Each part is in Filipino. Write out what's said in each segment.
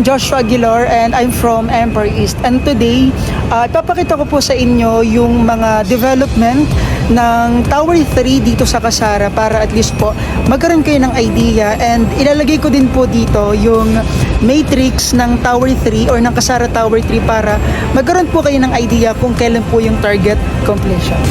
I'm Joshua Aguilar and I'm from Empire East. And today, ipapakita ko po sa inyo yung mga development ng Tower 3 dito sa Casara para at least po magkaroon kayo ng idea, and ilalagay ko din po dito yung matrix ng Tower 3 or ng Casara Tower 3 para magkaroon po kayo ng idea kung kailan po yung target completion.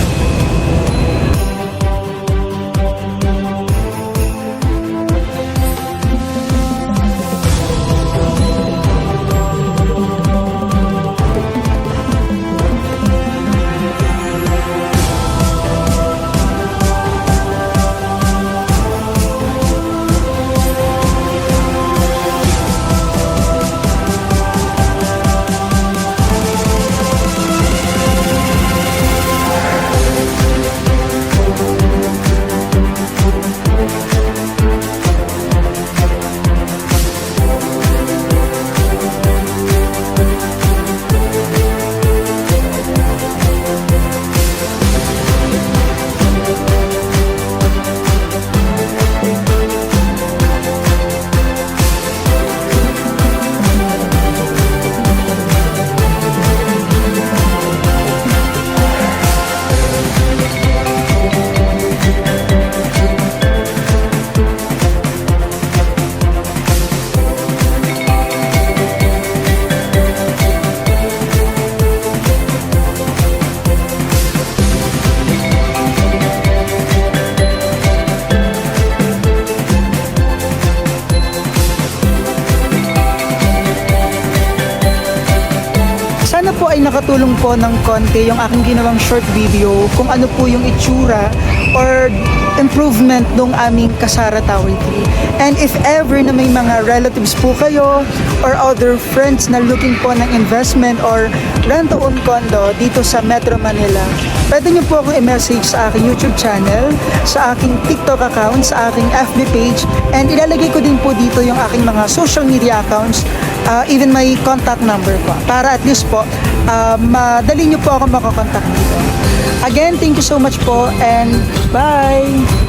Sana po ay nakatulong po ng konti yung aking ginawang short video kung ano po yung itsura or improvement ng aming Casara Tower 3. And if ever na may mga relatives po kayo or other friends na looking po ng investment or rent-to-own condo dito sa Metro Manila, pwede niyo po akong i-message sa aking YouTube channel, sa aking TikTok account, sa aking FB page, and ilalagay ko din po dito yung aking mga social media accounts, even my contact number po, para at least po madali niyo po ako makakontak dito. Again, thank you so much po and bye!